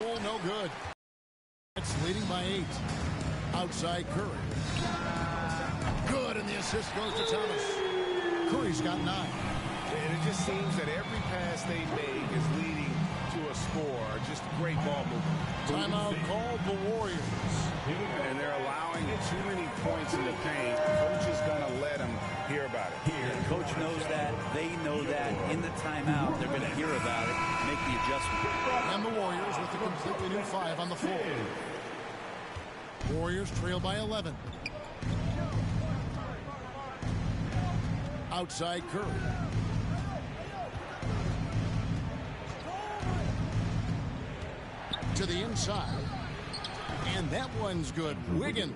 Oh, no good. It's leading by 8. Outside Curry. Good, and the assist goes to Thomas. Curry's got 9. And it just seems that every pass they make is leading to a score. Just great ball movement. Timeout called the Warriors. And they're allowing too many points in the paint. Coach is going to let them hear about it. And coach knows that. They know that. In the timeout, they're going to hear about it, make the adjustment. And the Warriors with a completely new 5 on the floor. Warriors trail by 11. Outside Curry. To the inside. And that one's good. Wiggins.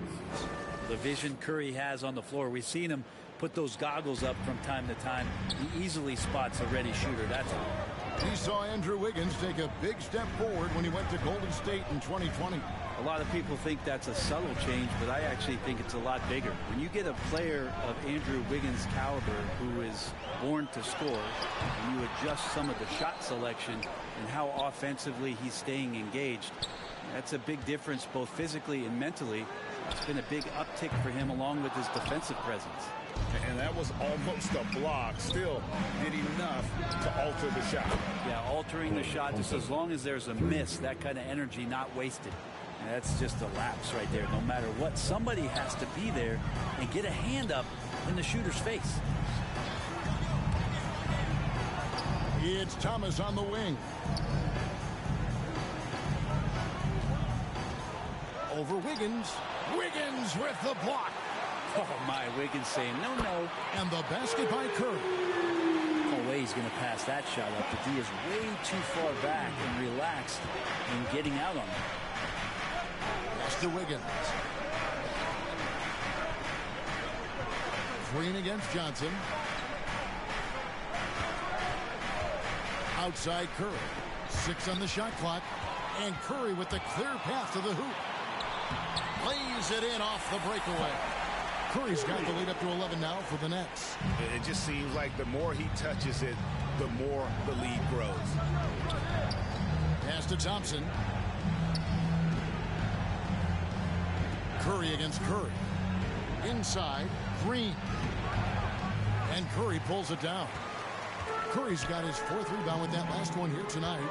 The vision Curry has on the floor. We've seen him put those goggles up from time to time. He easily spots a ready shooter. That's all. He saw Andrew Wiggins take a big step forward when he went to Golden State in 2020. A lot of people think that's a subtle change, but I actually think it's a lot bigger. When you get a player of Andrew Wiggins' caliber who is born to score, and you adjust some of the shot selection and how offensively he's staying engaged, that's a big difference both physically and mentally. It's been a big uptick for him along with his defensive presence. And that was almost a block. Still did enough to alter the shot. Yeah, altering the shot just as long as there's a miss, that kind of energy not wasted. And that's just a lapse right there. No matter what, somebody has to be there and get a hand up in the shooter's face. It's Thomas on the wing. Over Wiggins. Wiggins with the block. Oh, my. Wiggins saying no, no. And the basket by Curry. No way he's going to pass that shot up. But he is way too far back and relaxed in getting out on it. That's to Wiggins. Green against Johnson. Outside Curry. 6 on the shot clock. And Curry with the clear path to the hoop. Lays it in off the breakaway. Curry's got the lead up to 11 now for the Nets. It just seems like the more he touches it, the more the lead grows. Pass to Thompson. Curry against Curry. Inside, Green. And Curry pulls it down. Curry's got his 4th rebound with that last one here tonight.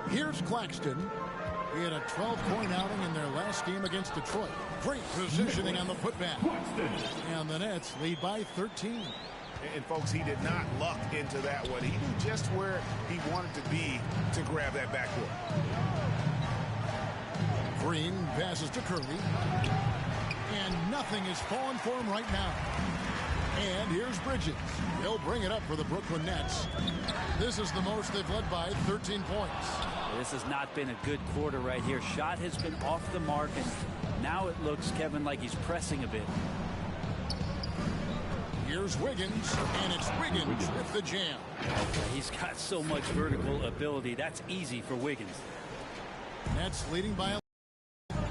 Here's Claxton. He had a 12-point outing in their last game against Detroit. Great positioning on the putback. And the Nets lead by 13. And folks, he did not luck into that one. He knew just where he wanted to be to grab that backcourt. Green passes to Curry. And nothing is falling for him right now. And here's Bridges. He'll bring it up for the Brooklyn Nets. This is the most they've led by 13 points. This has not been a good quarter right here. Shot has been off the mark, and now it looks, Kevin, like he's pressing a bit. Here's Wiggins, and it's Wiggins with the jam. He's got so much vertical ability. That's easy for Wiggins. Nets leading by 11.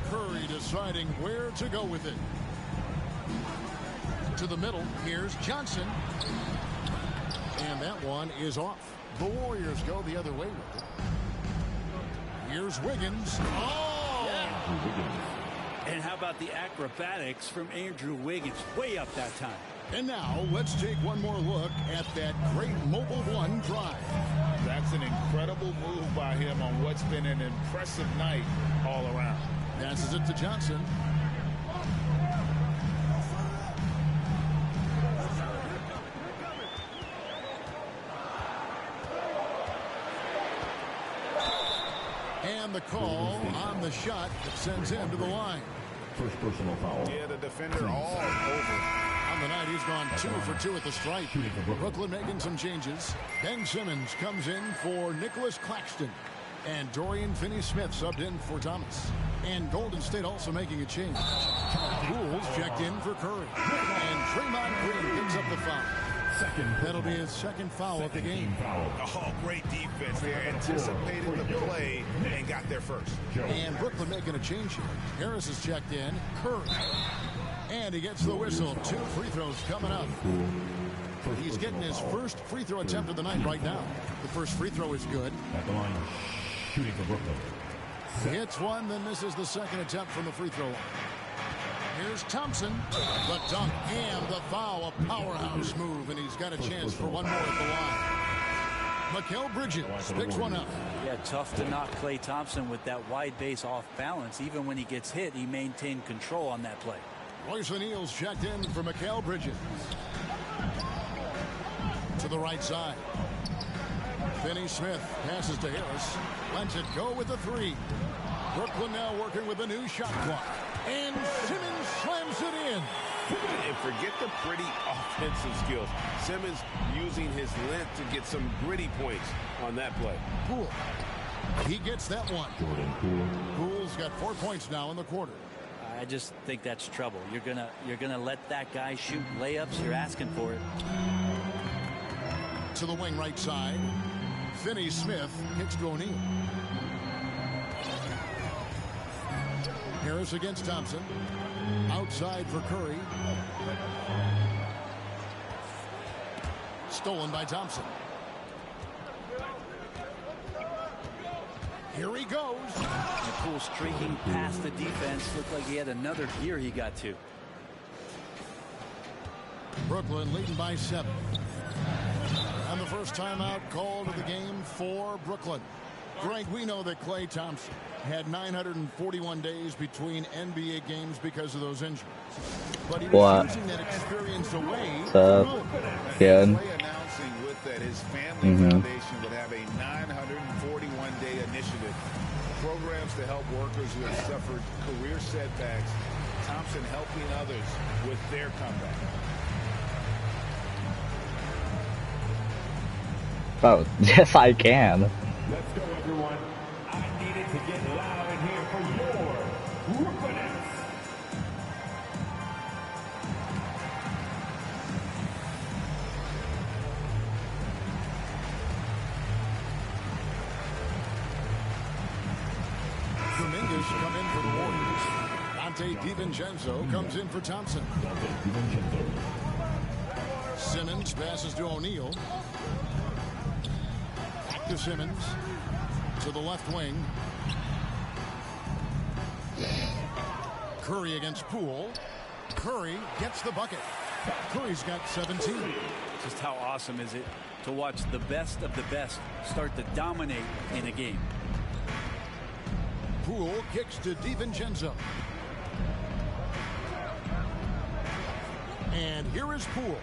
Curry deciding where to go with it. To the middle, here's Johnson. And that one is off. The Warriors go the other way with it. Here's Wiggins. Oh! Yeah. And how about the acrobatics from Andrew Wiggins? Way up that time. And now let's take one more look at that great Mobile One drive. That's an incredible move by him on what's been an impressive night all around. Passes it to Johnson. And the call on the shot that sends him to the line. First personal foul. Yeah, the defender all over. On the night, he's gone 2 for 2 at the stripe. Brooklyn making some changes. Ben Simmons comes in for Nicholas Claxton. And Dorian Finney-Smith subbed in for Thomas. And Golden State also making a change. Pools checked in for Curry. And Draymond Green picks up the foul. That'll be his second foul of the game. Oh, great defense there. Anticipated the play and got there first. And Brooklyn making a change here. Harris is checked in. Curry. And he gets the whistle. 2 free throws coming up. He's getting his first free throw attempt of the night right now. The first free throw is good. At the line, shooting for Brooklyn. Hits one, then misses the second attempt from the free throw line. Here's Thompson. The dunk and the foul. A powerhouse move, and he's got a chance for one more at the line. Mikal Bridges picks one up. Yeah, tough to knock Klay Thompson with that wide base off balance. Even when he gets hit, he maintained control on that play. Royce O'Neal's checked in for Mikal Bridges. To the right side. Finney Smith passes to Harris. Lets it go with the 3. Brooklyn now working with a new shot clock. And Simmons slams it in. And forget the pretty offensive skills. Simmons using his length to get some gritty points on that play. Poole. He gets that one. Poole's got 4 points now in the quarter. I just think that's trouble. You're gonna let that guy shoot layups. You're asking for it. To the wing right side. Finney Smith kicks to O'Neal. Harris against Thompson. Outside for Curry. Stolen by Thompson. Here he goes. And Poole streaking past the defense. Looked like he had another gear he got to. Brooklyn leading by 7. And the first timeout called of the game for Brooklyn. Greg, we know that Klay Thompson had 941 days between NBA games because of those injuries. But he was using that experience away. Good. Klay announcing with that his family foundation would have a 941-day initiative. Programs to help workers who have suffered career setbacks. Thompson helping others with their comeback. Oh, yes, I can. Let's go, everyone. I needed to get loud in here for your Brooklyn Nets. Dominguez come in for the Warriors. Dante DiVincenzo comes in for Thompson. Simmons passes to O'Neal. Back to Simmons. To the left wing. Curry against Poole. Curry gets the bucket. Curry's got 17. Just how awesome is it to watch the best of the best start to dominate in a game. Poole kicks to DiVincenzo. And here is Poole.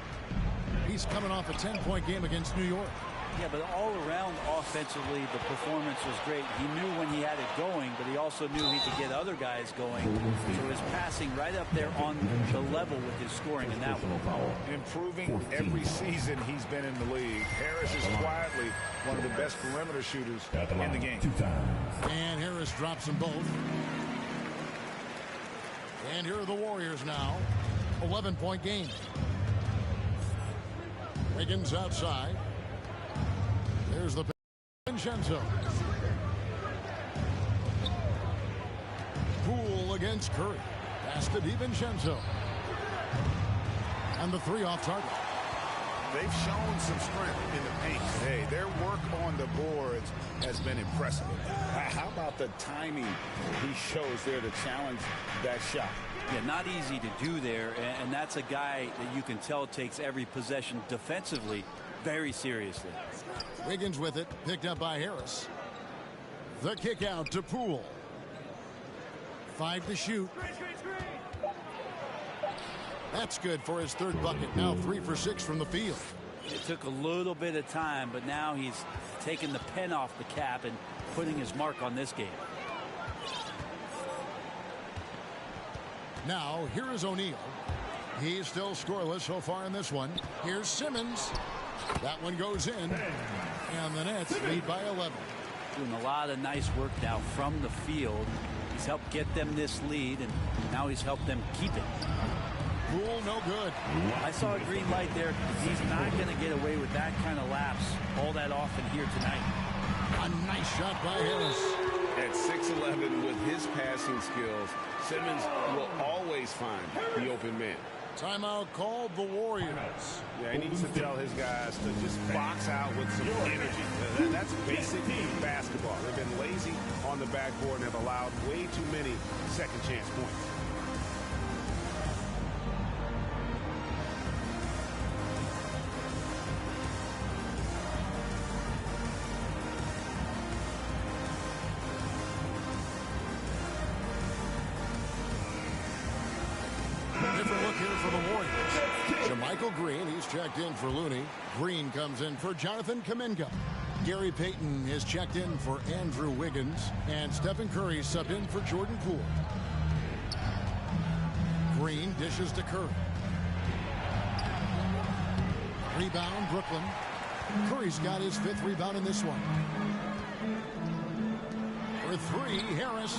He's coming off a 10-point game against New York. Yeah, but all around offensively, the performance was great. He knew when he had it going, but he also knew he could get other guys going. So his passing right up there on the level with his scoring in that one. Improving every season he's been in the league. Harris is quietly one of the best perimeter shooters in the game. And Harris drops them both. And here are the Warriors now. 11-point game. Wiggins outside. There's the Vincenzo. Poole against Curry. Pass to DiVincenzo. And the 3 off target. They've shown some strength in the paint today. Their work on the boards has been impressive. How about the timing he shows there to challenge that shot? Yeah, not easy to do there, and that's a guy that you can tell takes every possession defensively very seriously. Wiggins with it, picked up by Harris. The kick out to Poole. 5 to shoot. That's good for his 3rd bucket. Now 3 for 6 from the field. It took a little bit of time, but now he's taking the pen off the cap and putting his mark on this game. Now, here is O'Neal. He's still scoreless so far in this one. Here's Simmons. That one goes in. And the Nets lead by 11. Doing a lot of nice work now from the field. He's helped get them this lead, and now he's helped them keep it. Poole, no good. I saw a green light there. He's not going to get away with that kind of lapse all that often here tonight. A nice shot by Harris. At 6'11", with his passing skills, Simmons will always find the open man. Timeout called the Warriors. Yeah, he needs to tell his guys to just box out with some energy. That's basic basketball. They've been lazy on the backboard and have allowed way too many second chance points. Different look here for the Warriors. JaMychal Green, he's checked in for Looney. Green comes in for Jonathan Kuminga. Gary Payton is checked in for Andrew Wiggins. And Stephen Curry subbed in for Jordan Poole. Green dishes to Curry. Rebound, Brooklyn. Curry's got his 5th rebound in this one. For 3, Harris.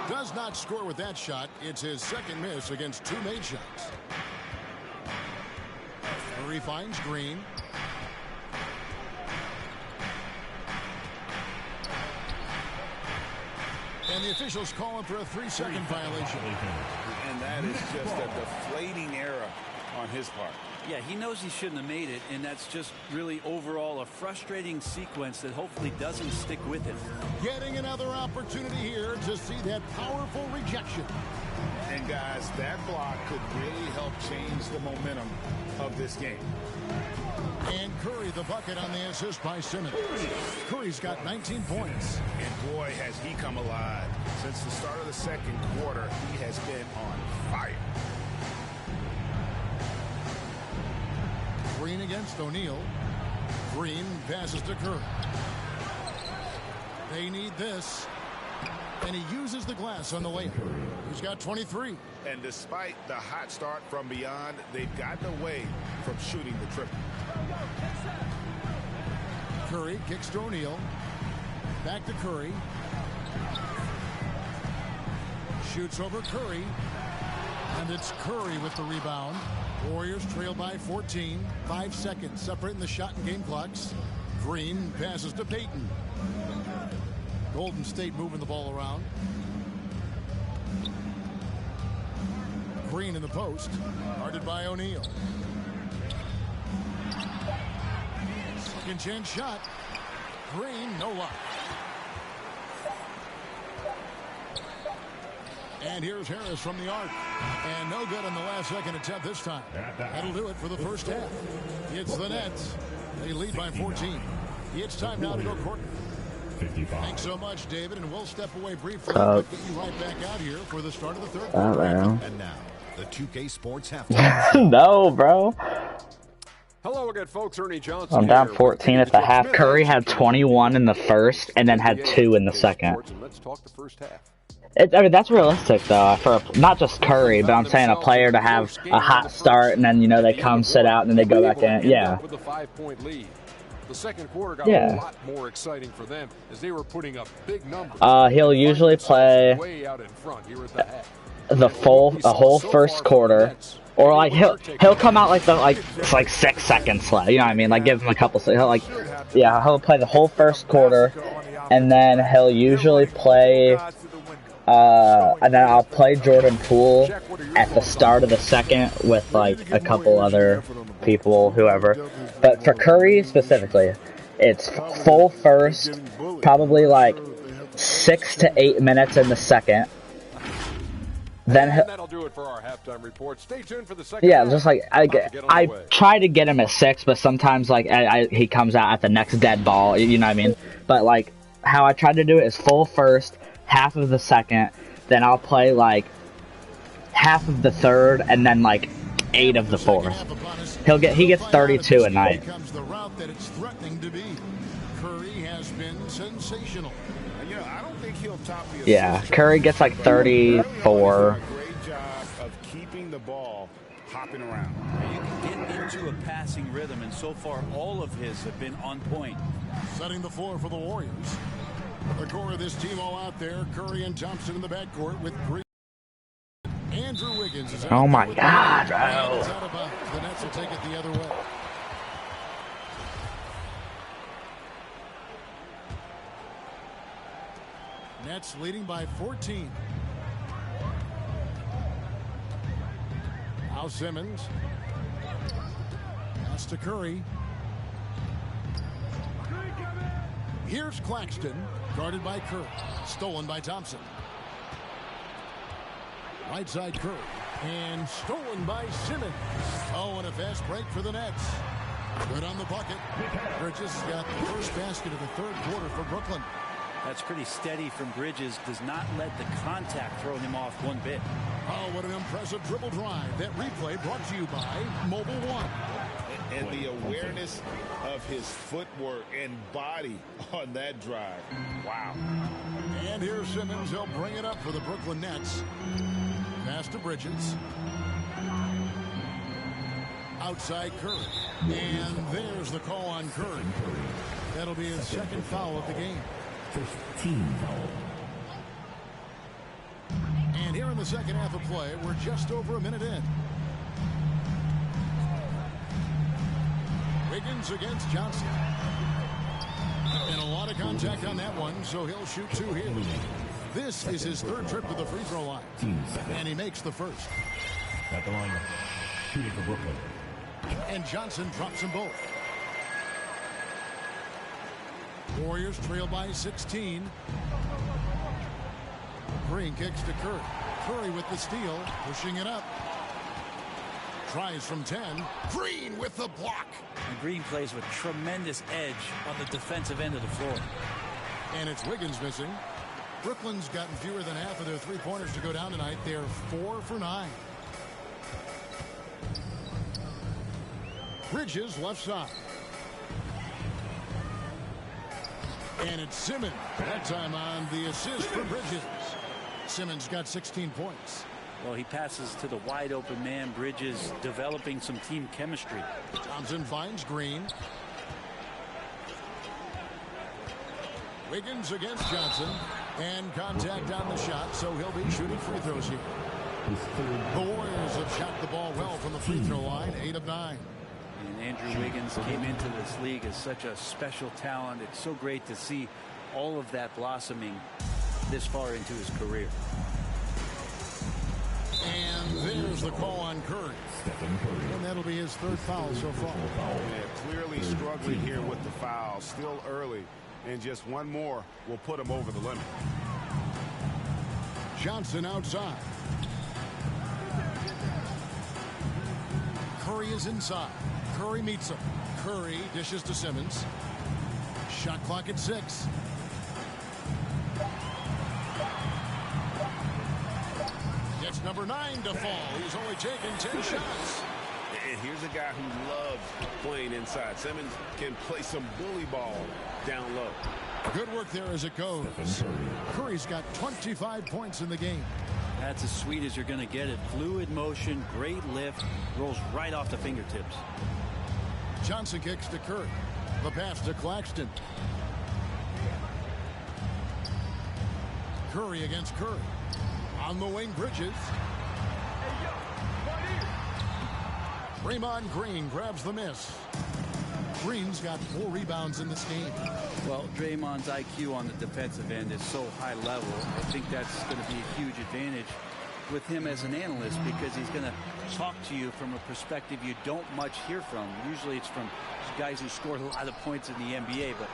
Does not score with that shot. It's his 2nd miss against 2 made shots. Curry finds Green. And the officials call him for a 3-second violation. And that is just a deflating error on his part. Yeah, he knows he shouldn't have made it, and that's just really overall a frustrating sequence that hopefully doesn't stick with him. Getting another opportunity here to see that powerful rejection. And guys, that block could really help change the momentum of this game. And Curry the bucket on the assist by Simmons. Curry's got 19 points. And boy, has he come alive. Since the start of the 2nd quarter, he has been on fire. Green against O'Neal. Green passes to Curry. They need this. And he uses the glass on the layup. He's got 23. And despite the hot start from beyond, they've gotten away from shooting the triple. Curry kicks to O'Neal. Back to Curry. Shoots over Curry. And it's Curry with the rebound. Warriors trail by 14. 5 seconds separating the shot and game clocks. Green passes to Payton. Golden State moving the ball around. Green in the post. Guarded by O'Neal. 2nd chance shot. Green, no luck. And here's Harris from the arc. And no good on the last second attempt this time. That'll do it for the first half. It's the Nets. They lead by 14. It's time now to go court. 55. Thanks so much, David, and we'll step away briefly. We'll get you right back out here for the start of the 3rd quarter. And now, the 2K Sports halftime. No, bro. Hello again, folks. Ernie Johnson. I'm down 14 at the half. Curry had 21 in the first, and then had 2 in the second. Let's talk the first half. I mean, that's realistic, though, for not just Curry, but I'm saying a player to have a hot start, and then, you know, they come, sit out, and then they go back in. Yeah. With a 5-point lead. The second quarter got a lot more exciting for them as they were putting up big numbers. He'll usually play way out in front here at the half. The whole first quarter, or like he'll come out it's like 6 seconds left. You know what I mean? Like give him a couple. He'll play the whole first quarter, and then he'll usually play. And then I'll play Jordan Poole at the start of the second with like a couple other people, whoever. But for Curry specifically, it's full first, probably like 6 to 8 minutes in the second. Then that'll do it for our halftime report. Stay tuned for the second. Yeah, just like I try to get him at 6, but sometimes like he comes out at the next dead ball. You know what I mean? But like how I try to do it is full first, half of the second, then I'll play like half of the third, and then like 8 of the fourth. He gets 32 a night. Curry has been sensational. I don't think he'll top the Yeah, Curry gets like 34. Great job of keeping the ball hopping around. You can get into a passing rhythm, and so far all of his have been on point. Setting the floor for the Warriors. The core of this team all out there. Curry and Thompson in the backcourt with Green. Andrew Wiggins is out. Oh my God, bro. The Nets will take it the other way. Nets leading by 14. Now Simmons. Pass to Curry. Here's Claxton, guarded by Curry. Stolen by Thompson. Right side Curry. And stolen by Simmons. Oh, and a fast break for the Nets. Good on the bucket. Bridges got the first basket of the third quarter for Brooklyn. That's pretty steady from Bridges. Does not let the contact throw him off one bit. Oh, what an impressive dribble drive. That replay brought to you by Mobile One. And the awareness of his footwork and body on that drive. Wow. And here's Simmons. He'll bring it up for the Brooklyn Nets. Pass to Bridges. Outside Curry. And there's the call on Curry. That'll be his second foul of the game. First team foul. And here in the second half of play, we're just over a minute in. Wiggins against Johnson. And a lot of contact on that one, so he'll shoot two here. This is his third trip to the free throw line. And he makes the first. At the line, shooting for Brooklyn. And Johnson drops them both. Warriors trail by 16. Green kicks to Curry. Curry with the steal, pushing it up. Tries from 10. Green with the block. And Green plays with tremendous edge on the defensive end of the floor. And it's Wiggins missing. Brooklyn's gotten fewer than half of their three-pointers to go down tonight. They're 4 for 9. Bridges left side. And it's Simmons. That time on the assist for Bridges. Simmons got 16 points. Well, he passes to the wide open man. Bridges developing some team chemistry. Thompson finds Green. Wiggins against Johnson. And contact on the shot, so he'll be shooting free throws here. The Warriors have shot the ball well from the free throw line, 8 of 9. And Andrew Wiggins came into this league as such a special talent. It's so great to see all of that blossoming this far into his career. And there's the call on Curry. And that'll be his third foul so far. Yeah, clearly struggling here with the foul. Still early. And just one more will put him over the limit. Johnson outside. Curry is inside. Curry meets him. Curry dishes to Simmons. Shot clock at 6. Gets number 9 to fall. He's only taken 10 shots. And here's a guy who loves playing inside. Simmons can play some bully ball down low. Good work there as it goes. Curry's got 25 points in the game. That's as sweet as you're going to get it. Fluid motion, great lift, rolls right off the fingertips. Johnson kicks to Curry. The pass to Claxton. Curry against Curry. On the wing, Bridges. Draymond Green grabs the miss. Green's got 4 rebounds in this game. Well, Draymond's IQ on the defensive end is so high level. I think that's going to be a huge advantage with him as an analyst, because he's going to talk to you from a perspective you don't much hear from. Usually it's from guys who scored a lot of points in the NBA, but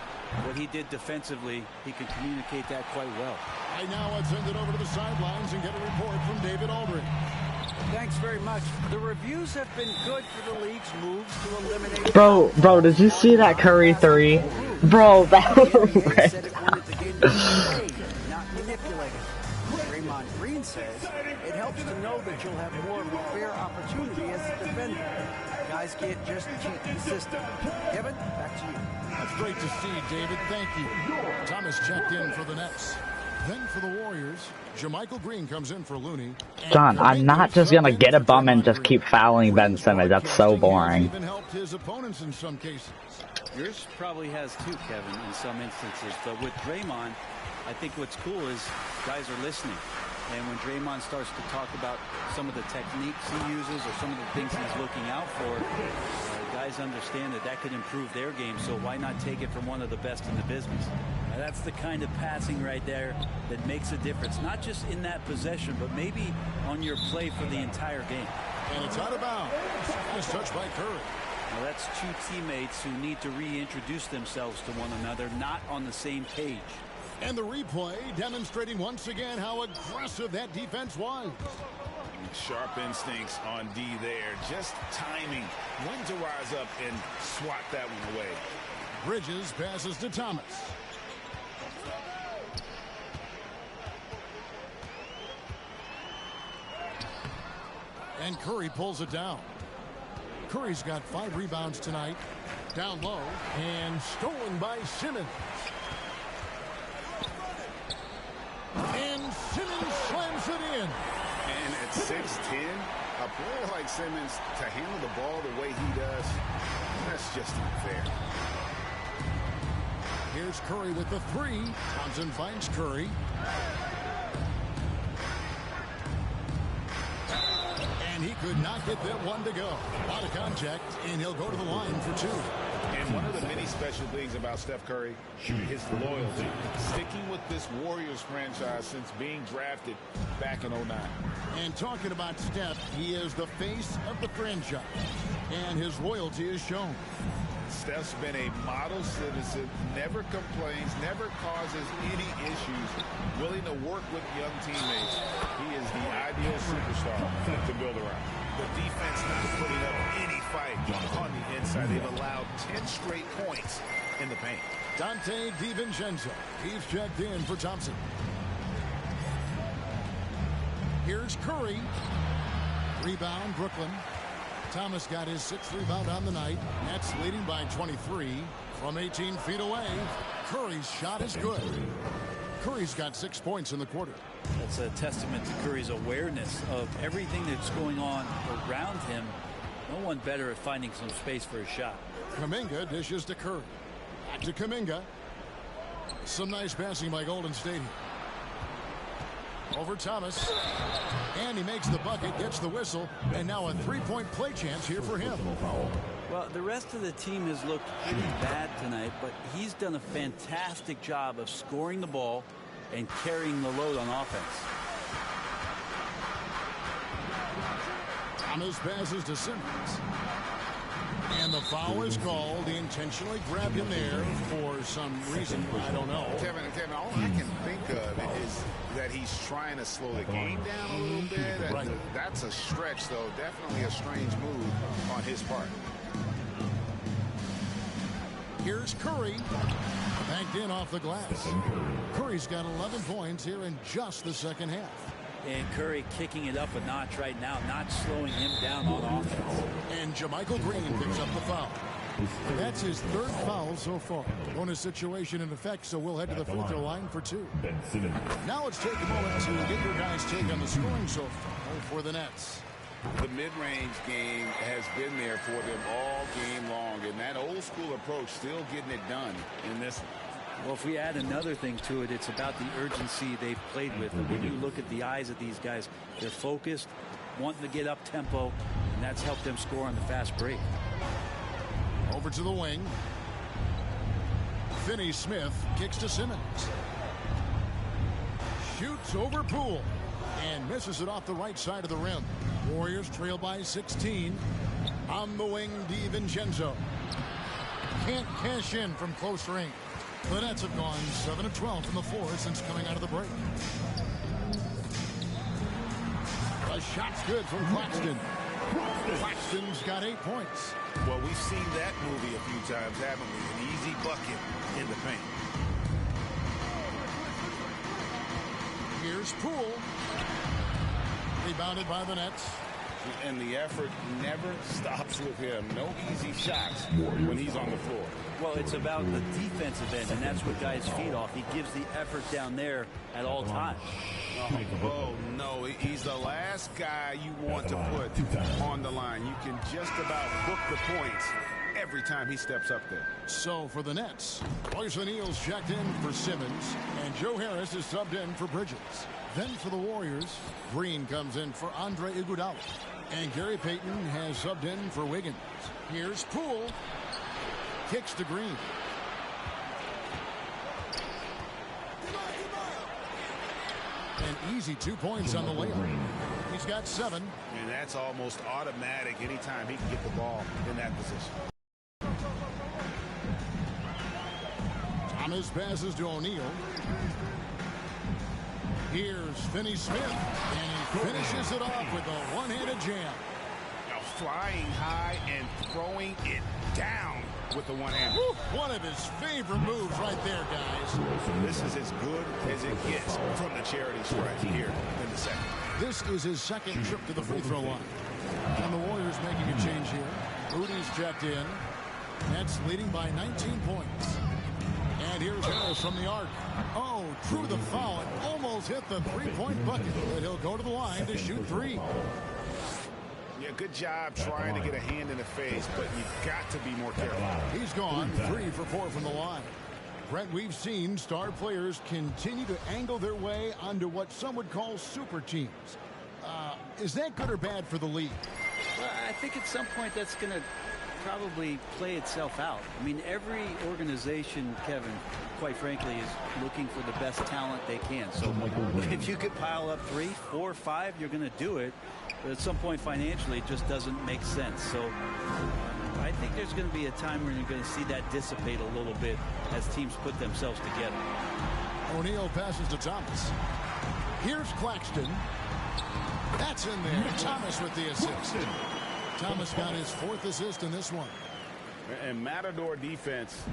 what he did defensively, he could communicate that quite well. Right now, let's send it over to the sidelines and get a report from David Aldridge. Thanks very much. The reviews have been good for the league's moves to eliminate... Bro, did you see that Curry 3? Bro, that was said it wanted the game to be played, not manipulated. Draymond Green says it helps to know that you'll have more of a fair opportunity as a defender. Guys can't just cheat the system. Kevin, back to you. That's great to see, David. Thank you. Thomas checked in for the Nets. Then for the Warriors, JaMychal Green comes in for Looney. John, I'm not just going to get a bum and just keep fouling Ben Simmons. That's so boring. Even helped his opponents in some cases. Yours probably has too, Kevin, in some instances. But with Draymond, I think what's cool is guys are listening. And when Draymond starts to talk about some of the techniques he uses or some of the things he's looking out for, guys understand that that could improve their game. So why not take it from one of the best in the business? That's the kind of passing right there that makes a difference, not just in that possession, but maybe on your play for the entire game. And it's out of bounds. It's touched by Curry. Well, that's two teammates who need to reintroduce themselves to one another, not on the same page. And the replay demonstrating once again how aggressive that defense was. Sharp instincts on D there. Just timing when to rise up and swat that one away. Bridges passes to Thomas. And Curry pulls it down. Curry's got 5 rebounds tonight. Down low and stolen by Simmons. And Simmons slams it in. And at 6'10", a player like Simmons to handle the ball the way he does, that's just unfair. Here's Curry with the 3. Thompson finds Curry. And he could not get that one to go. Out of contact, and he'll go to the line for 2. And one of the many special things about Steph Curry, his loyalty. Sticking with this Warriors franchise since being drafted back in 09. And talking about Steph, he is the face of the franchise. And his loyalty is shown. Steph's been a model citizen, never complains, never causes any issues, willing to work with young teammates. He is the ideal superstar to build around. The defense not putting up any fight on the inside. They've allowed 10 straight points in the paint. Dante DiVincenzo. He's checked in for Thompson. Here's Curry. Rebound, Brooklyn. Thomas got his 6th rebound on the night. Nets leading by 23 from 18 feet away. Curry's shot is good. Curry's got 6 points in the quarter. That's a testament to Curry's awareness of everything that's going on around him. No one better at finding some space for a shot. Kuminga dishes to Curry. Back to Kuminga. Some nice passing by Golden State. Over Thomas. And he makes the bucket, gets the whistle, and now a 3-point play chance here for him. Well, the rest of the team has looked pretty bad tonight, but he's done a fantastic job of scoring the ball and carrying the load on offense. Thomas passes to Simmons. And the foul is called. He intentionally grabbed him there for some reason. I don't know. Kevin, all I can think of is that he's trying to slow the game down a little bit. Right. That's a stretch, though. Definitely a strange move on his part. Here's Curry. Banked in off the glass. Curry's got 11 points here in just the second half. And Curry kicking it up a notch right now, not slowing him down on offense. And JaMychal Green picks up the foul. That's his 3rd foul so far. Bonus situation in effect, so we'll head to the free throw line for 2. Now let's take a moment to get your guys' take on the scoring so far for the Nets. The mid-range game has been there for them all game long, and that old-school approach still getting it done in this one. Well, if we add another thing to it, it's about the urgency they've played with. And when you look at the eyes of these guys, they're focused, wanting to get up tempo, and that's helped them score on the fast break. Over to the wing. Finney-Smith kicks to Simmons. Shoots over Poole and misses it off the right side of the rim. Warriors trail by 16. On the wing, DiVincenzo. Can't cash in from close range. The Nets have gone 7 of 12 from the floor since coming out of the break. The shot's good from Claxton. Claxton's got 8 points. Well, we've seen that movie a few times, haven't we? An easy bucket in the paint. Here's Poole. Rebounded by the Nets. And the effort never stops with him. No easy shots when he's on the floor. Well, it's about the defensive end, and that's what guys feed off. He gives the effort down there at all times. Oh, no. He's the last guy you want to put on the line. You can just about book the points every time he steps up there. So for the Nets, Royce O'Neal's checked in for Simmons, and Joe Harris is subbed in for Bridges. Then for the Warriors, Green comes in for Andre Iguodala. And Gary Payton has subbed in for Wiggins. Here's Poole. Kicks to Green. An easy 2 points on the layup. He's got 7. And that's almost automatic anytime he can get the ball in that position. Thomas passes to O'Neal. Here's Finney Smith, and he finishes it off with a one-handed jam. Now flying high and throwing it down with the one hand. One of his favorite moves right there, guys. This is as good as it gets from the charity stripe here in the second. This is his second trip to the free throw line. And the Warriors making a change here. Moody's checked in. Nets leading by 19 points. And here's Harris from the arc. Oh, drew the foul and almost hit the three-point bucket. But he'll go to the line to shoot 3. Yeah, good job trying to get a hand in the face, but you've got to be more careful. He's gone 3 for 4 from the line. Brent, we've seen star players continue to angle their way onto what some would call super teams. Is that good or bad for the league? Well, I think at some point that's going to probably play itself out. I mean, every organization, Kevin, quite frankly, is looking for the best talent they can. So if you could pile up 3, 4, 5, you're going to do it. But at some point financially, it just doesn't make sense. So I think there's going to be a time when you're going to see that dissipate a little bit as teams put themselves together. O'Neal passes to Thomas. Here's Claxton. That's in there. Thomas with the assist. Thomas got his 4th assist in this one. And Matador defense,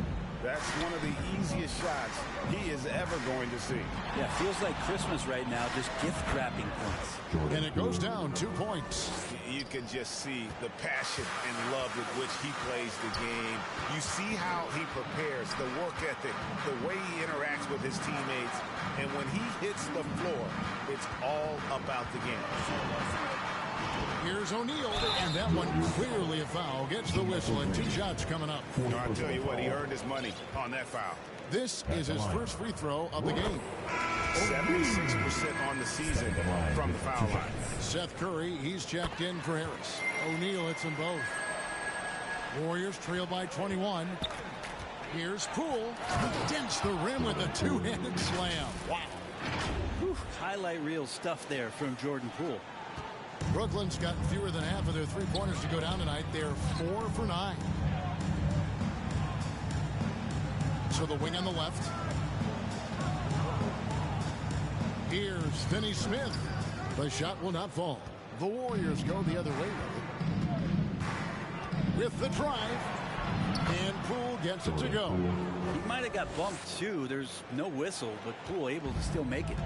that's one of the easiest shots he is ever going to see. Yeah, feels like Christmas right now, just gift wrapping points. And it goes down 2 points. You can just see the passion and love with which he plays the game. You see how he prepares, the work ethic, the way he interacts with his teammates. And when he hits the floor, it's all about the game. Here's O'Neal, and that one clearly a foul. Gets the whistle, and 2 shots coming up. I'll tell you what, he earned his money on that foul. This is his first free throw of the game. 76% on the season from the foul line. Seth Curry, he's checked in for Harris. O'Neal hits them both. Warriors trail by 21. Here's Poole. He dents the rim with a 2-handed slam. Wow. Whew, highlight reel stuff there from Jordan Poole. Brooklyn's gotten fewer than half of their three-pointers to go down tonight. They're 4 for 9. So the wing on the left. Here's Finney Smith. The shot will not fall. The Warriors go the other way with the drive. And Poole gets it to go. He might have got bumped too. There's no whistle, but Poole able to still make it.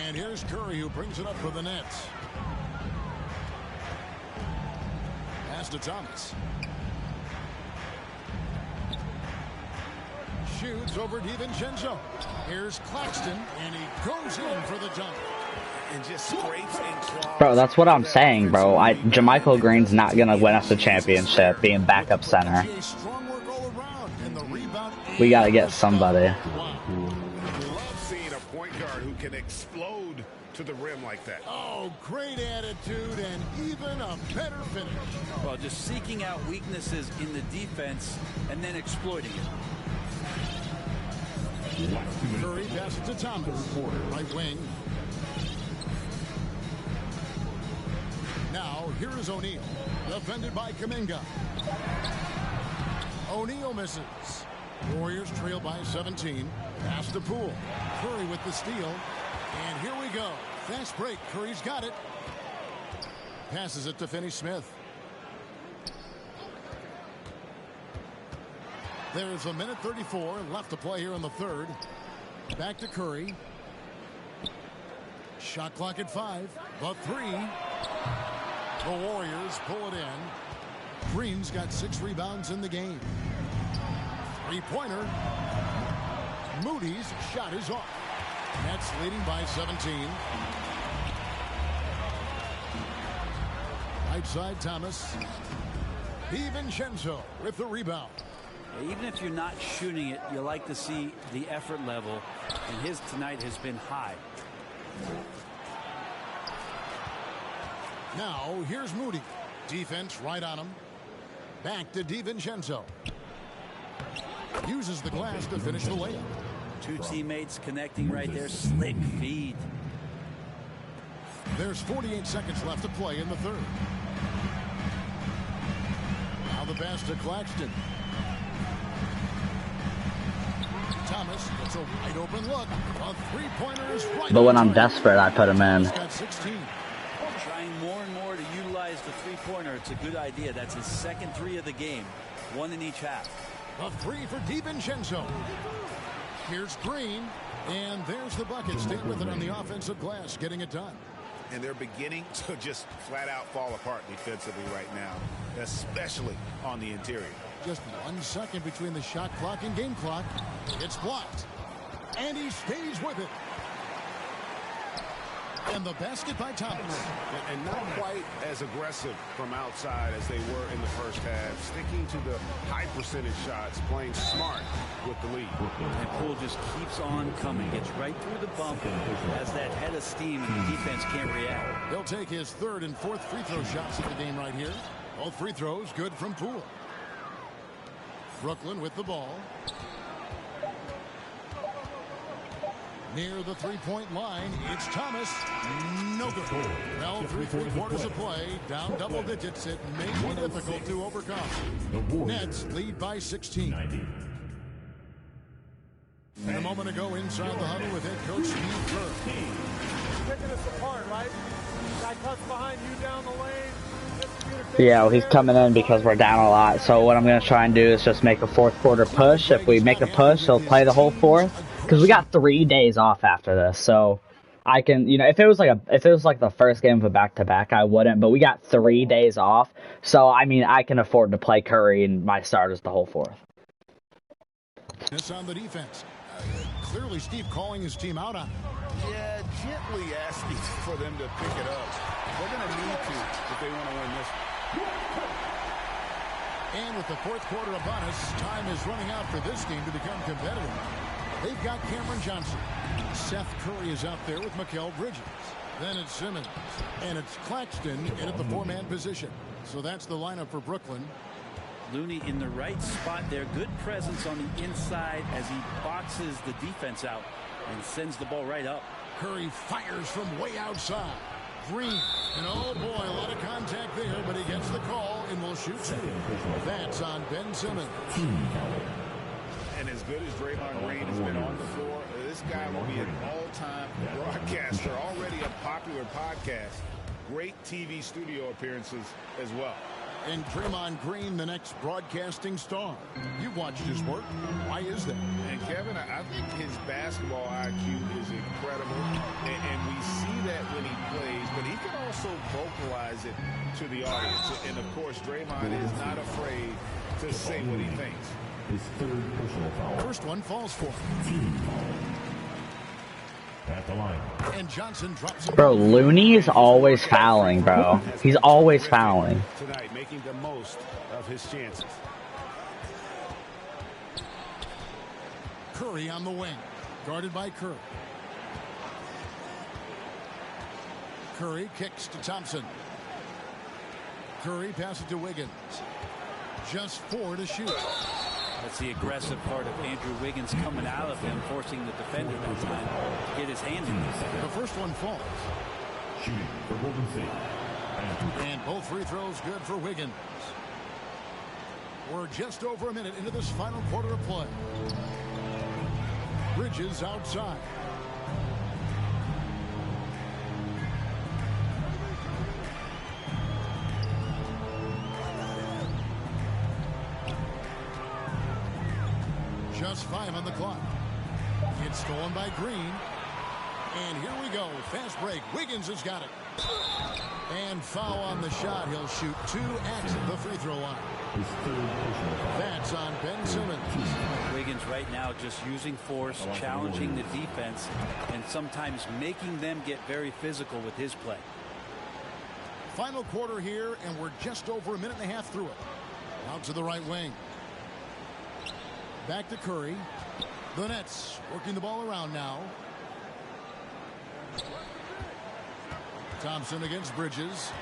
And here's Curry, who brings it up for the Nets. Pass to Thomas. Shoots over DiVincenzo. Here's Claxton, and he goes in for the dunk. And just scrapes and claws. Bro, that's what I'm saying, bro. JaMychal Green's not gonna win us the championship being backup center. We gotta get somebody. Love seeing a point guard who can explode to the rim like that. Oh, great attitude and even a better finish. Well, just seeking out weaknesses in the defense and then exploiting it. Curry passes to Thomas. Right wing. Now, here is O'Neal. Defended by Kuminga. O'Neal misses. Warriors trail by 17. Pass to Poole. Curry with the steal. And here we go. Fast break. Curry's got it. Passes it to Finney Smith. There's a minute 34 left to play here in the third. Back to Curry. Shot clock at 5. The 3. The Warriors pull it in. Green's got 6 rebounds in the game. Three-pointer. Moody's shot is off. Nets leading by 17. Right side, Thomas. DiVincenzo with the rebound. Even if you're not shooting it, you like to see the effort level, and his tonight has been high. Now, here's Moody. Defense right on him. Back to DiVincenzo. Uses the glass to finish the layup. 2 teammates connecting right there. Slick feed. There's 48 seconds left to play in the third. Now the pass to Claxton. Thomas gets a wide open look. A three-pointer is right. But when I'm desperate, I put him in. He's got 16. Trying more and more to utilize the three-pointer. It's a good idea. That's his second three of the game. One in each half. A three for DiVincenzo. Here's Green. And there's the bucket. Staying with it on the offensive glass, getting it done. And they're beginning to just flat out fall apart defensively right now, especially on the interior. Just 1 second between the shot clock and game clock. It's blocked. And he stays with it. And the basket by Thomas. And not quite as aggressive from outside as they were in the first half. Sticking to the high percentage shots, playing smart with the lead. And Poole just keeps on coming. Gets right through the bump. Has that head of steam, and the defense can't react. He'll take his third and fourth free throw shots of the game right here. Both free throws good from Poole. Brooklyn with the ball. Near the three-point line, it's Thomas. No good. Well, through 3 quarters of play, down double digits. It may be difficult to overcome. Nets lead by 16. And a moment ago, inside the huddle with head coach Steve Kerr. Picking us apart, right? Guy cuts behind you down the lane. Yeah, well, he's coming in because we're down a lot. So what I'm going to try and do is just make a fourth quarter push. If we make a push, he'll play the whole fourth. Because we got 3 days off after this, so I can, you know, if it was like the first game of a back-to-back, I wouldn't. But we got 3 days off, so I mean, I can afford to play Curry and my starters the whole fourth. This on the defense. Clearly, Steve calling his team out on it. Yeah, gently asking for them to pick it up. They're going to need to if they want to win this. And with the fourth quarter upon us, time is running out for this game to become competitive. They've got Cameron Johnson. Seth Curry is out there with Mikal Bridges. Then it's Simmons. And it's Claxton in at the four-man position. So that's the lineup for Brooklyn. Looney in the right spot there. Good presence on the inside as he boxes the defense out and sends the ball right up. Curry fires from way outside. Green. And oh boy, a lot of contact there, but he gets the call and will shoot two. That's on Ben Simmons. And as good as Draymond Green has been on the floor, this guy will be an all-time broadcaster, already a popular podcast. Great TV studio appearances as well. And Draymond Green, the next broadcasting star. You've watched his work. Why is that? And Kevin, I think his basketball IQ is incredible. And we see that when he plays, but he can also vocalize it to the audience. And of course, Draymond is not afraid to say what he thinks. His third personal foul. First one falls for him. At the line. And Johnson drops it. Bro, Looney is always fouling, bro. He's always fouling. Tonight, making the most of his chances. Curry on the wing. Guarded by Curry. Curry kicks to Thompson. Curry passes to Wiggins. Just 4 to shoot. That's the aggressive part of Andrew Wiggins coming out of him, forcing the defender that time to get his hand in this. The first one falls. Shooting for Golden State. And both free throws good for Wiggins. We're just over a minute into this final quarter of play. Bridges outside. Just 5 on the clock. It's stolen by Green. And here we go. Fast break. Wiggins has got it. And foul on the shot. He'll shoot 2 at the free throw line. That's on Ben Simmons. Wiggins right now just using force, challenging the defense, and sometimes making them get very physical with his play. Final quarter here, and we're just over a minute and a half through it. Out to the right wing. Back to Curry. The Nets working the ball around now. Thompson against Bridges.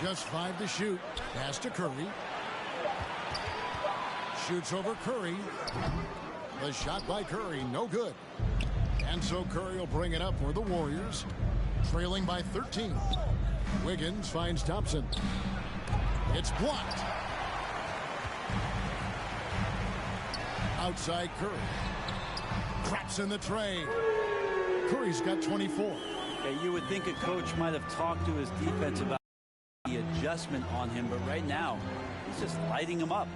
Just 5 to shoot. Pass to Curry. Shoots over Curry. The shot by Curry, no good. And so Curry will bring it up for the Warriors, trailing by 13. Wiggins finds Thompson. It's blocked. Outside Curry. Traps in the trade. Curry's got 24. Yeah, you would think a coach might have talked to his defense about the adjustment on him, but right now, he's just lighting him up.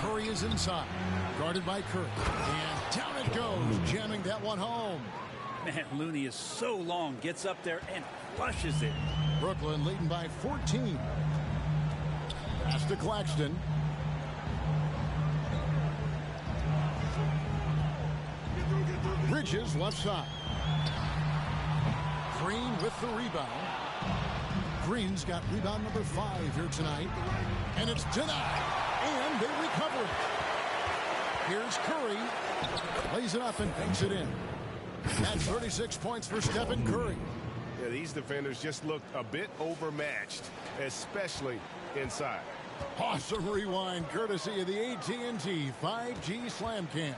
Curry is inside, guarded by Curry, and down it goes, jamming that one home. Man, Looney is so long, gets up there and flushes it. Brooklyn leading by 14. Pass to Claxton. Bridges left side. Green with the rebound. Green's got rebound number 5 here tonight, and it's denied. And they recover it. Here's Curry. Lays it up and banks it in. That's 36 points for Stephen Curry. Yeah, these defenders just looked a bit overmatched, especially inside. Awesome rewind courtesy of the AT&T 5G Slam Cam.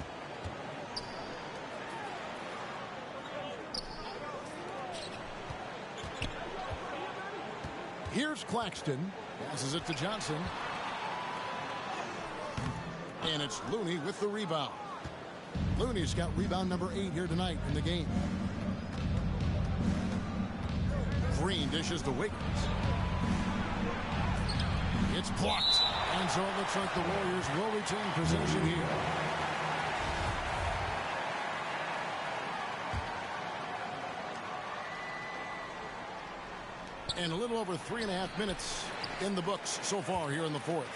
Here's Claxton. Passes it to Johnson. And it's Looney with the rebound. Looney's got rebound number 8 here tonight in the game. Green dishes to Wiggins. It's blocked. And so it looks like the Warriors will retain possession here. And a little over 3.5 minutes in the books so far here in the fourth.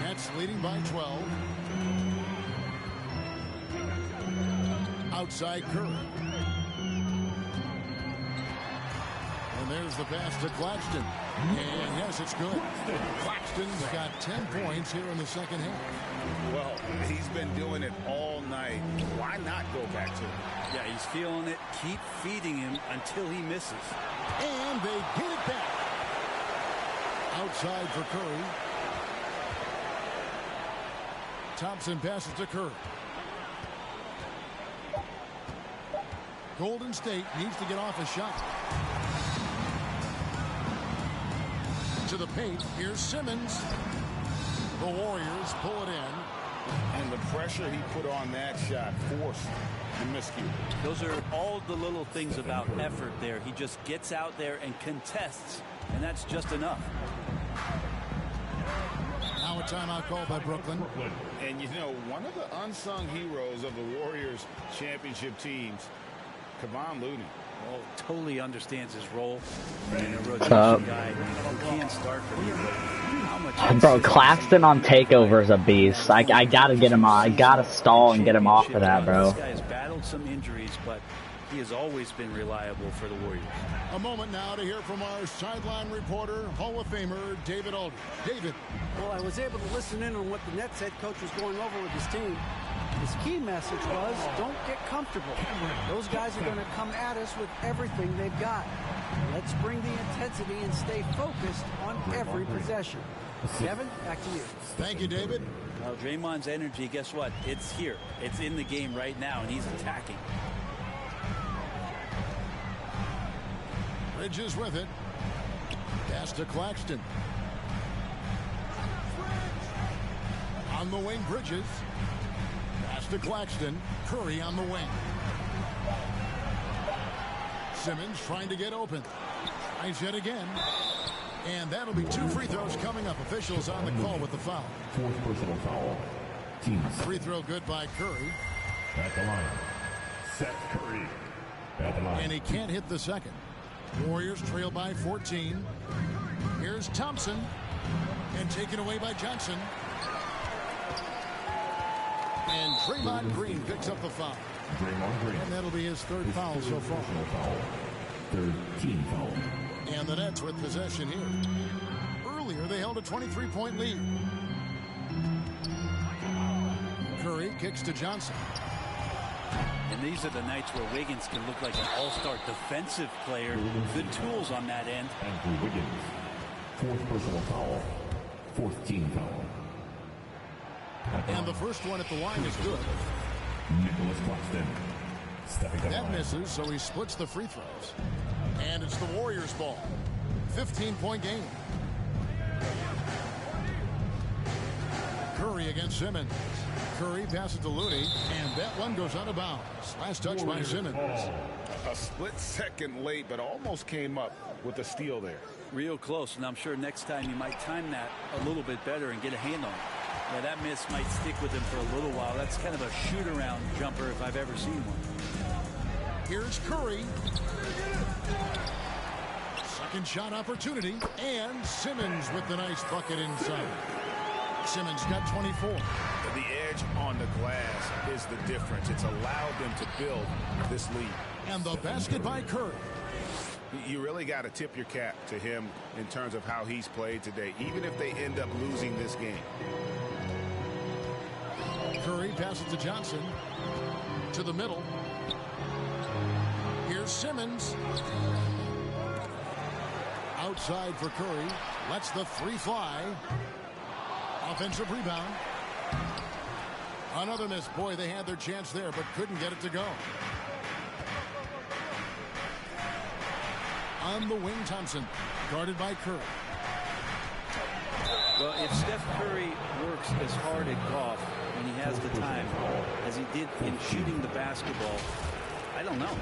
Nets leading by 12. Outside Curry. And there's the pass to Claxton. And yes, it's good. Claxton's got 10 points here in the second half. Well, he's been doing it all night. Why not go back to him? Yeah, he's feeling it. Keep feeding him until he misses. And they get it back. Outside for Curry. Thompson passes to Curry. Golden State needs to get off a shot. To the paint. Here's Simmons. The Warriors pull it in. And the pressure he put on that shot forced the miscue. Those are all the little things about effort there. He just gets out there and contests, and that's just enough. Now a timeout called by Brooklyn. And you know, one of the unsung heroes of the Warriors championship teams, Kevon Looney. Oh, totally understands his role. And a rotation guy who can't start for you. Bro, Claxton on takeover is a beast. I gotta get him on. I gotta stall and get him off of that, bro. This guy has battled some injuries, but he has always been reliable for the Warriors. A moment now to hear from our sideline reporter, Hall of Famer David Aldridge. David. Well, I was able to listen in on what the Nets head coach was going over with his team. His key message was, don't get comfortable. Those guys are going to come at us with everything they've got. Let's bring the intensity and stay focused on every possession. Kevin, back to you. Thank you, David. Well, Draymond's energy, guess what? It's here. It's in the game right now, and he's attacking. Bridges with it. Pass to Claxton. On the wing, Bridges. Pass to Claxton. Curry on the wing. Simmons trying to get open. Tries yet again. And that'll be 2 free throws coming up. Officials on the call with the foul. 4th personal foul. Teams. Free throw good by Curry. At the line. Seth Curry. At the line. And he can't hit the second. Warriors trail by 14. Here's Thompson. And taken away by Johnson. And Draymond Green picks up the foul. Draymond Green. And that'll be his 3rd foul so far. Foul. 3rd team foul. And the Nets with possession here. Earlier, they held a 23-point lead. Curry kicks to Johnson. And these are the nights where Wiggins can look like an all-star defensive player. Good tools on that end. Andrew Wiggins. 4th personal foul. 4th team foul. And the first one at the line is good. Nicholas Claxton. That misses, so he splits the free throws. And it's the Warriors' ball. 15-point game. Curry against Simmons. Curry passes to Looney, and that one goes out of bounds. Last touch by Simmons. A split second late, but almost came up with a steal there. Real close, and I'm sure next time you might time that a little bit better and get a hand on it. Yeah, that miss might stick with him for a little while. That's kind of a shoot-around jumper if I've ever seen one. Here's Curry. Second shot opportunity, and Simmons with the nice bucket inside. Simmons got 24. The edge on the glass is the difference. It's allowed them to build this lead. And the basket by Curry. You really got to tip your cap to him in terms of how he's played today, even if they end up losing this game. Curry passes to Johnson. To the middle. Here's Simmons. Outside for Curry. Lets the three fly. Offensive rebound. Another miss. Boy, they had their chance there, but couldn't get it to go. On the wing, Thompson. Guarded by Curry. Well, if Steph Curry works as hard at golf when he has the time as he did in shooting the basketball, I don't know.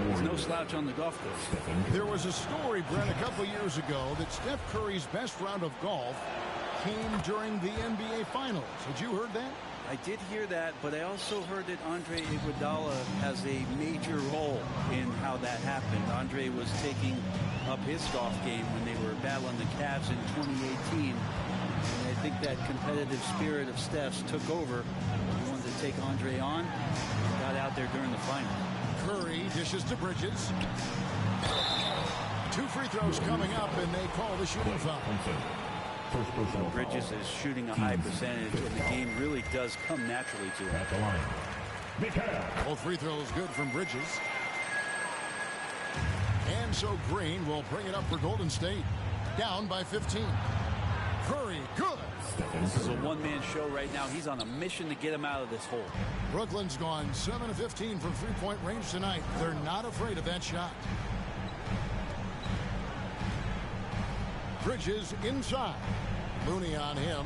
There's no slouch on the golf course. There was a story, Brent, a couple years ago that Steph Curry's best round of golf came during the NBA Finals. Had you heard that? I did hear that, but I also heard that Andre Iguodala has a major role in how that happened. Andre was taking up his golf game when they were battling the Cavs in 2018. And I think that competitive spirit of Steph's took over. He wanted to take Andre on, got out there during the final. Curry dishes to Bridges. 2 free throws coming up, and they call the shooting foul. Bridges is shooting a high percentage, and the game really does come naturally to him. At the line, Both free throws good from Bridges. And so Green will bring it up for Golden State. Down by 15. Curry, good. This is a one-man show right now. He's on a mission to get him out of this hole. Brooklyn's gone 7 of 15 from three-point range tonight. They're not afraid of that shot. Bridges inside. Looney on him.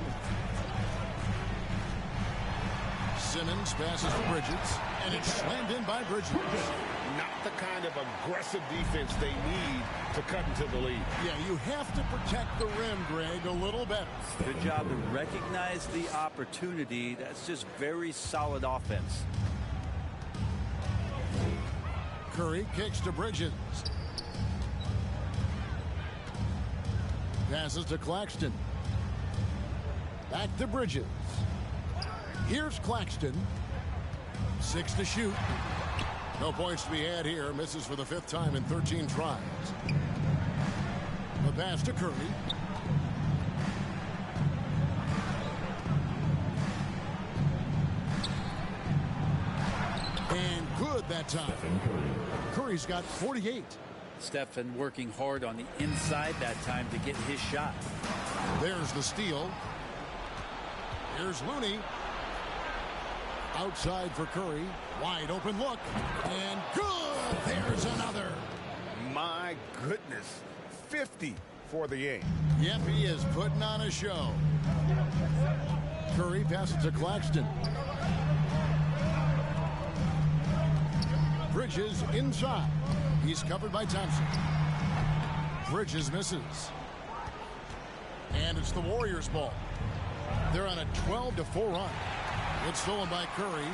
Simmons passes to Bridges, and it's slammed in by Bridges. Not the kind of aggressive defense they need to cut into the lead. Yeah, you have to protect the rim, Greg, a little better. Good job to recognize the opportunity. That's just very solid offense. Curry kicks to Bridges. Passes to Claxton. Back to Bridges. Here's Claxton. 6 to shoot. No points to be had here. Misses for the 5th time in 13 tries. The pass to Curry. And good that time. Curry's got 48. Stephen working hard on the inside that time to get his shot. There's the steal. Here's Looney. Outside for Curry. Wide open look. And good. There's another. My goodness. 50 for the game. Yep, he is putting on a show. Curry passes to Claxton. Bridges inside. He's covered by Thompson. Bridges misses. And it's the Warriors' ball. They're on a 12-4 run. It's stolen by Curry.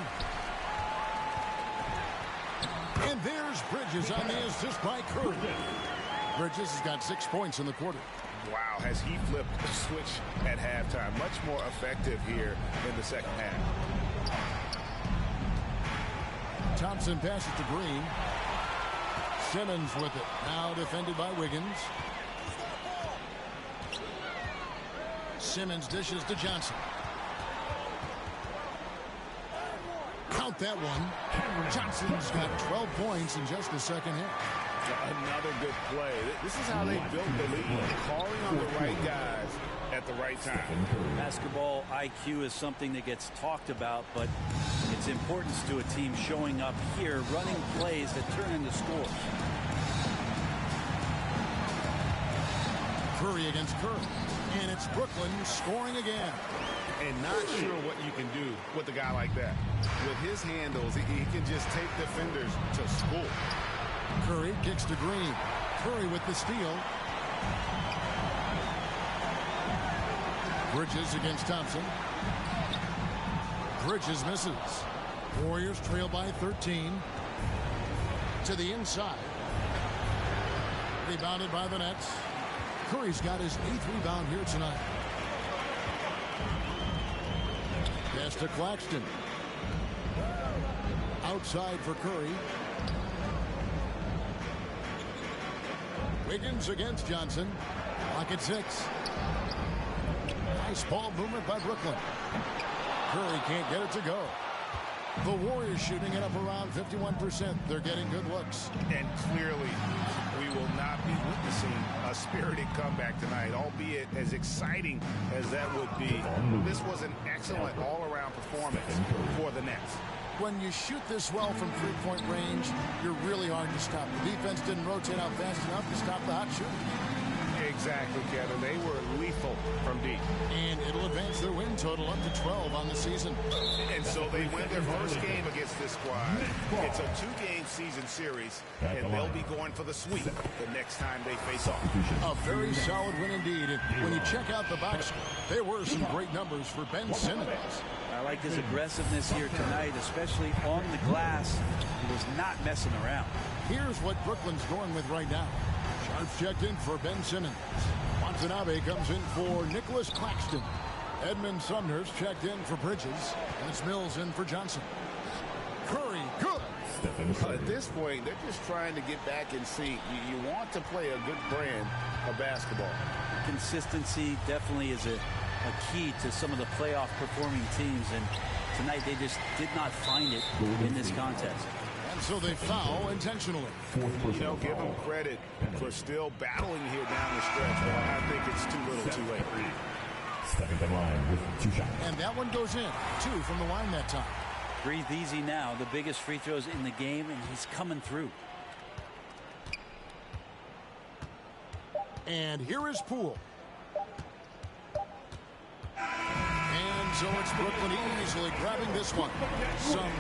And there's Bridges on the assist by Curry. Bridges has got 6 points in the quarter. Wow, has he flipped the switch at halftime. Much more effective here in the second half. Thompson passes to Green. Simmons with it. Now defended by Wiggins. Simmons dishes to Johnson. Count that one. Johnson's got 12 points in just the second half. Another good play. This is how they built the lead, calling on the right guys at the right time. Basketball IQ is something that gets talked about, but its importance to a team showing up here, running plays that turn into scores. Curry against Curry, and it's Brooklyn scoring again. And not sure what you can do with a guy like that. With his handles, he can just take defenders to school. Curry kicks to Green. Curry with the steal. Bridges against Thompson. Bridges misses. Warriors trail by 13. To the inside. Rebounded by the Nets. Curry's got his 8th rebound here tonight. Pass to Claxton. Outside for Curry. Wiggins against Johnson. Clock at 6. Nice ball movement by Brooklyn. Curry can't get it to go. The Warriors shooting it up around 51%. They're getting good looks. And clearly, we will not be witnessing a spirited comeback tonight, albeit as exciting as that would be. This was an excellent all-around performance for the Nets. When you shoot this well from three-point range, you're really hard to stop. The defense didn't rotate out fast enough to stop the hot shooting. Exactly, Kevin. They were lethal from deep. And it'll advance their win total up to 12 on the season. And so they win their first game against this squad. It's a 2-game season series, and they'll be going for the sweep the next time they face off. A very solid win indeed. And when you check out the box score, there were some great numbers for Ben Simmons. I like his aggressiveness here tonight, especially on the glass. He was not messing around. Here's what Brooklyn's going with right now. Sharps checked in for Ben Simmons. Watanabe comes in for Nicholas Claxton. Edmund Sumner's checked in for Bridges. And it's Mills in for Johnson. Curry, good. At this point, they're just trying to get back in sync. You want to play a good brand of basketball. Consistency definitely is a key to some of the playoff performing teams, and tonight they just did not find it in this contest. And so they foul intentionally. You know, give them credit for still battling here down the stretch, but I think it's too little too late. Step at the line with 2 shots. And that one goes in. 2 from the line that time. Breathe easy now. The biggest free throws in the game, and he's coming through. And here is Poole. And so it's Brooklyn easily grabbing this one. Some